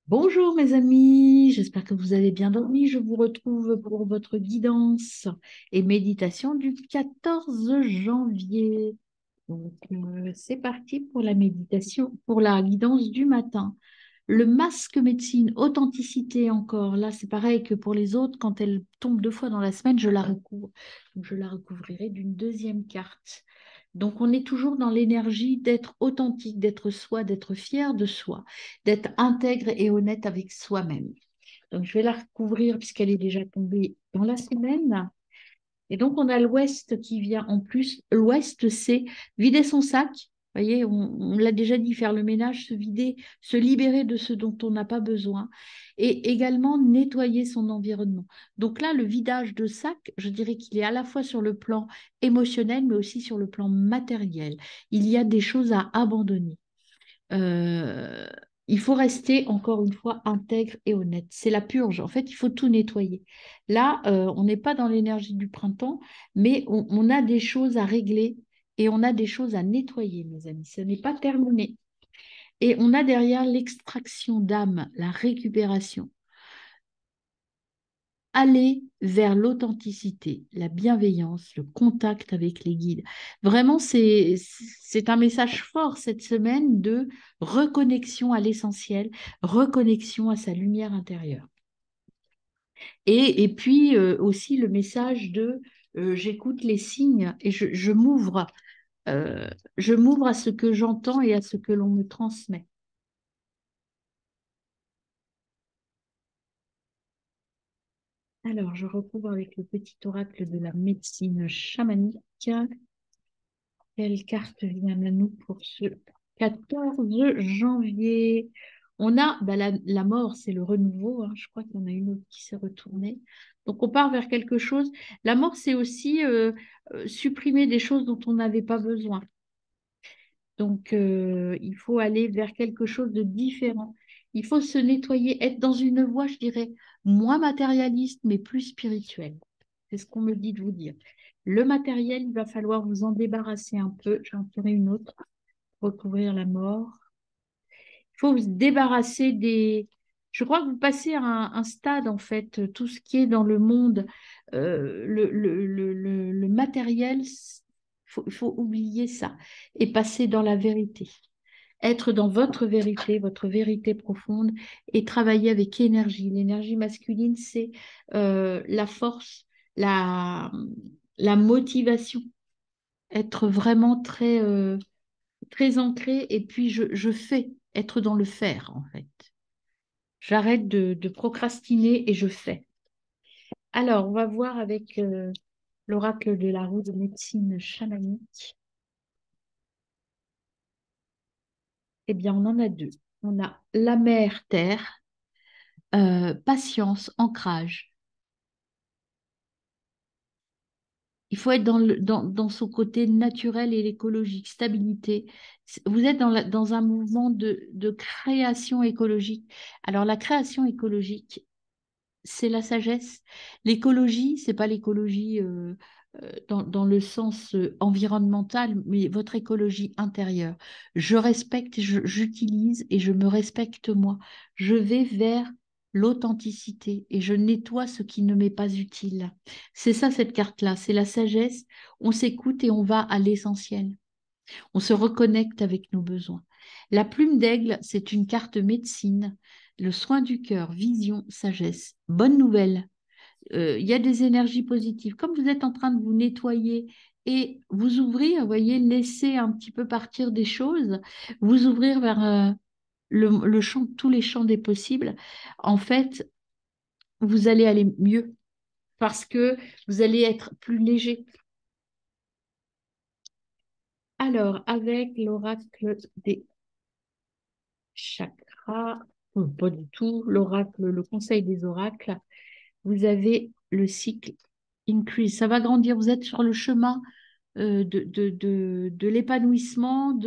Bonjour mes amis, j'espère que vous avez bien dormi. Je vous retrouve pour votre guidance et méditation du 14 janvier. C'est parti pour la méditation, pour la guidance du matin. Le masque médecine, authenticité encore. Là, c'est pareil que pour les autres, quand elle tombe 2 fois dans la semaine, je la recouvre. Donc, je la recouvrirai d'une deuxième carte. Donc, on est toujours dans l'énergie d'être authentique, d'être soi, d'être fier de soi, d'être intègre et honnête avec soi-même. Donc, je vais la recouvrir puisqu'elle est déjà tombée dans la semaine. Et donc, on a l'Ouest qui vient en plus. L'Ouest, c'est vider son sac. Vous voyez, on l'a déjà dit, faire le ménage, se vider, se libérer de ce dont on n'a pas besoin et également nettoyer son environnement. Donc là, le vidage de sac, je dirais qu'il est à la fois sur le plan émotionnel, mais aussi sur le plan matériel. Il y a des choses à abandonner. Euh, il faut rester, encore une fois, intègre et honnête. C'est la purge. En fait, il faut tout nettoyer. Là, on n'est pas dans l'énergie du printemps, mais on a des choses à régler et on a des choses à nettoyer, mes amis. Ce n'est pas terminé. Et on a derrière l'extraction d'âme, la récupération. Aller vers l'authenticité, la bienveillance, le contact avec les guides. Vraiment, c'est un message fort cette semaine de reconnexion à l'essentiel, reconnexion à sa lumière intérieure. Et puis aussi le message de j'écoute les signes et je m'ouvre à ce que j'entends et à ce que l'on me transmet. Alors, je recouvre avec le petit oracle de la médecine chamanique. Quelle carte vient à nous pour ce 14 janvier? On a la mort, c'est le renouveau, hein. Je crois qu'il y en a une autre qui s'est retournée. Donc on part vers quelque chose. La mort, c'est aussi supprimer des choses dont on n'avait pas besoin. Donc il faut aller vers quelque chose de différent. Il faut se nettoyer, être dans une voie, je dirais, moins matérialiste, mais plus spirituelle. C'est ce qu'on me dit de vous dire. Le matériel, il va falloir vous en débarrasser un peu. J'en tirer une autre. Recouvrir la mort. Il faut vous débarrasser des... Je crois que vous passez à un stade, en fait, tout ce qui est dans le monde, le matériel, il faut oublier ça et passer dans la vérité. Être dans votre vérité profonde et travailler avec énergie. L'énergie masculine, c'est la force, la, la motivation, être vraiment très ancré et puis je fais, être dans le faire en fait. J'arrête de procrastiner et je fais. Alors, on va voir avec l'oracle de la roue de médecine chamanique. Eh bien, on en a deux. On a la mère terre, patience, ancrage. Il faut être dans son côté naturel et l'écologique, stabilité. Vous êtes dans un mouvement de création écologique. Alors, la création écologique, c'est la sagesse. L'écologie, c'est pas l'écologie dans le sens environnemental, mais votre écologie intérieure. Je respecte, j'utilise et je me respecte moi. Je vais vers l'authenticité et je nettoie ce qui ne m'est pas utile. C'est ça cette carte-là, c'est la sagesse. On s'écoute et on va à l'essentiel. On se reconnecte avec nos besoins. La plume d'aigle, c'est une carte médecine, le soin du cœur, vision, sagesse. Bonne nouvelle, il y a des énergies positives. Comme vous êtes en train de vous nettoyer et vous ouvrir, vous voyez, laisser un petit peu partir des choses, vous ouvrir vers le champ, tous les champs des possibles, en fait, vous allez aller mieux parce que vous allez être plus léger. Alors, avec l'oracle des chakras, pas du tout, l'oracle, le conseil des oracles, vous avez le cycle increase. Ça va grandir. Vous êtes sur le chemin de l'épanouissement,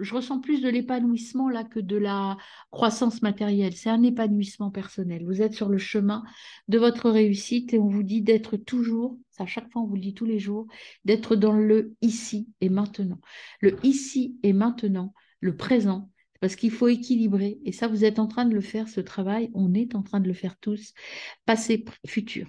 je ressens plus de l'épanouissement là que de la croissance matérielle. C'est un épanouissement personnel. Vous êtes sur le chemin de votre réussite et on vous dit d'être toujours, à chaque fois on vous le dit tous les jours, d'être dans le ici et maintenant. Le ici et maintenant, le présent, parce qu'il faut équilibrer. Et ça, vous êtes en train de le faire, ce travail. On est en train de le faire tous. Passé, futur.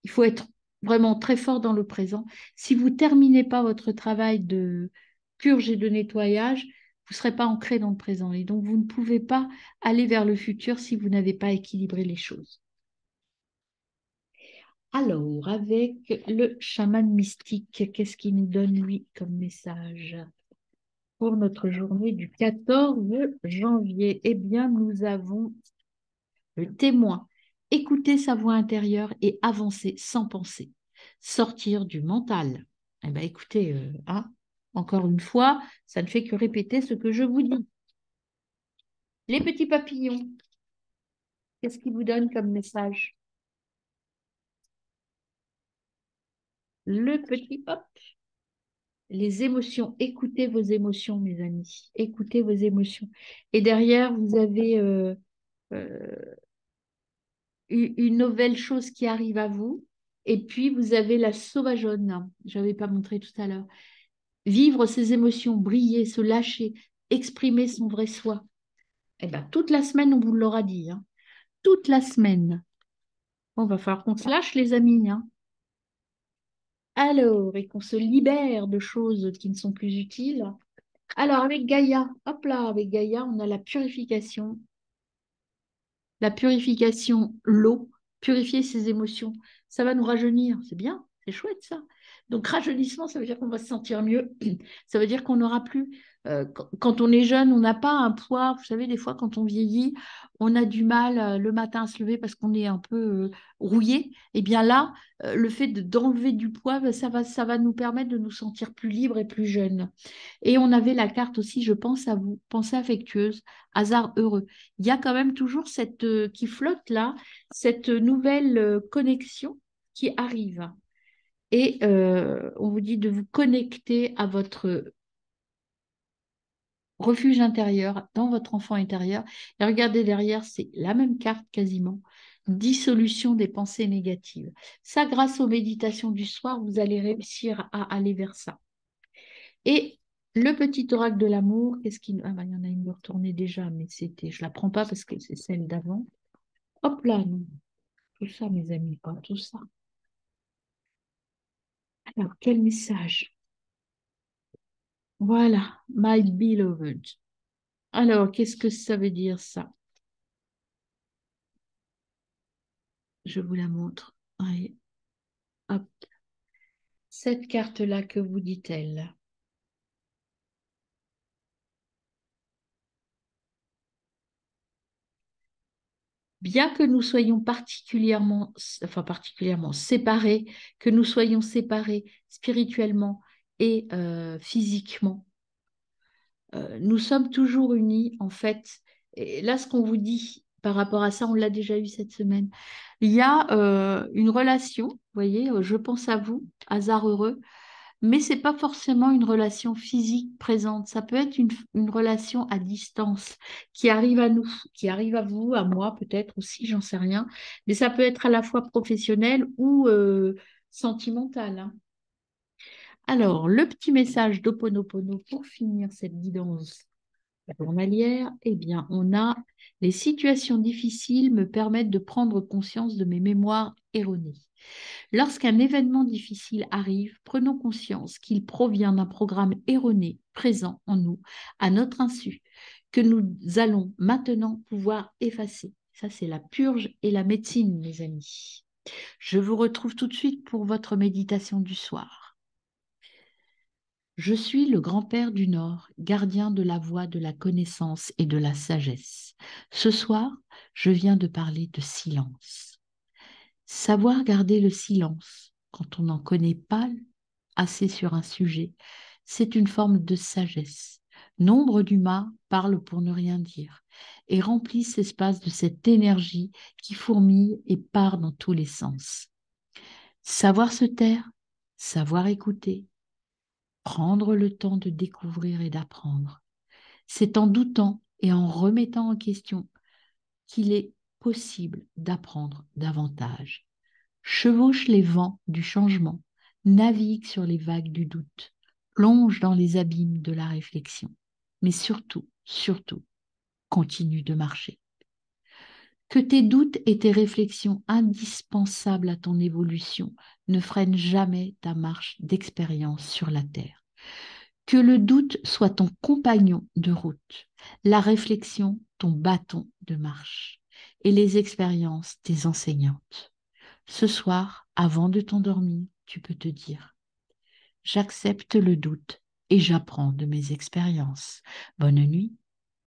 Il faut être vraiment très fort dans le présent. Si vous terminez pas votre travail de purge et de nettoyage, vous ne serez pas ancré dans le présent. Et donc, vous ne pouvez pas aller vers le futur si vous n'avez pas équilibré les choses. Alors, avec le chaman mystique, qu'est-ce qu'il nous donne, lui, comme message pour notre journée du 14 janvier? Eh bien, nous avons le témoin. Écouter sa voix intérieure et avancer sans penser. Sortir du mental. Eh bien, écoutez, hein, encore une fois, ça ne fait que répéter ce que je vous dis. Les petits papillons, qu'est-ce qu'ils vous donnent comme message? Le petit hop. Les émotions, écoutez vos émotions, mes amis. Écoutez vos émotions. Et derrière, vous avez euh, une nouvelle chose qui arrive à vous. Et puis, vous avez la sauvageonne. Je n'avais pas montré tout à l'heure. Vivre ses émotions, briller, se lâcher, exprimer son vrai soi. Eh bien, toute la semaine, on vous l'aura dit. Hein. Toute la semaine. Bon, va falloir qu'on se lâche, les amis. Hein. Alors, et qu'on se libère de choses qui ne sont plus utiles. Alors, avec Gaïa, hop là, avec Gaïa, on a la purification, l'eau, purifier ses émotions. Ça va nous rajeunir, c'est bien, c'est chouette ça. Donc rajeunissement, ça veut dire qu'on va se sentir mieux. Ça veut dire qu'on n'aura plus, quand on est jeune, on n'a pas un poids. Vous savez, des fois, quand on vieillit, on a du mal le matin à se lever parce qu'on est un peu rouillé. Et bien là, le fait d'enlever du poids, ben, ça va nous permettre de nous sentir plus libres et plus jeunes. Et on avait la carte aussi, je pense à vous, pensée affectueuse, hasard heureux. Il y a quand même toujours cette qui flotte là, cette nouvelle connexion qui arrive. Et on vous dit de vous connecter à votre refuge intérieur, dans votre enfant intérieur. Et regardez derrière, c'est la même carte quasiment. Dissolution des pensées négatives. Ça, grâce aux méditations du soir, vous allez réussir à aller vers ça. Et le petit oracle de l'amour, qu'est-ce qu'il... Ah, bah, il y en a une de retournée déjà, mais c'était... Je ne la prends pas parce que c'est celle d'avant. Hop là, non. Tout ça, mes amis, pas tout ça. Alors, quel message? Voilà, my beloved. Alors, qu'est-ce que ça veut dire, ça? Je vous la montre. Allez, hop. Cette carte-là, que vous dit-elle? Bien que nous soyons particulièrement séparés, que nous soyons séparés spirituellement et physiquement, nous sommes toujours unis, en fait. Et là, ce qu'on vous dit par rapport à ça, on l'a déjà eu cette semaine. Il y a une relation, vous voyez, je pense à vous, hasard heureux, mais c'est pas forcément une relation physique présente. Ça peut être une relation à distance qui arrive à nous, qui arrive à vous, à moi peut-être aussi, j'en sais rien. Mais ça peut être à la fois professionnel ou sentimental. Hein. Alors, le petit message d'Ho'oponopono pour finir cette guidance journalière, eh bien, on a les situations difficiles me permettent de prendre conscience de mes mémoires erronées. Lorsqu'un événement difficile arrive, prenons conscience qu'il provient d'un programme erroné présent en nous, à notre insu, que nous allons maintenant pouvoir effacer. Ça, c'est la purge et la médecine, mes amis. Je vous retrouve tout de suite pour votre méditation du soir. Je suis le grand-père du Nord, gardien de la voie de la connaissance et de la sagesse. Ce soir, je viens de parler de silence. Savoir garder le silence quand on n'en connaît pas assez sur un sujet, c'est une forme de sagesse. Nombre d'humains parlent pour ne rien dire et remplissent l'espace de cette énergie qui fourmille et part dans tous les sens. Savoir se taire, savoir écouter, prendre le temps de découvrir et d'apprendre. C'est en doutant et en remettant en question qu'il est possible d'apprendre davantage. Chevauche les vents du changement, navigue sur les vagues du doute, plonge dans les abîmes de la réflexion. Mais surtout, surtout, continue de marcher. Que tes doutes et tes réflexions indispensables à ton évolution ne freinent jamais ta marche d'expérience sur la terre. Que le doute soit ton compagnon de route, la réflexion ton bâton de marche et les expériences tes enseignantes. Ce soir, avant de t'endormir, tu peux te dire: j'accepte le doute et j'apprends de mes expériences. Bonne nuit.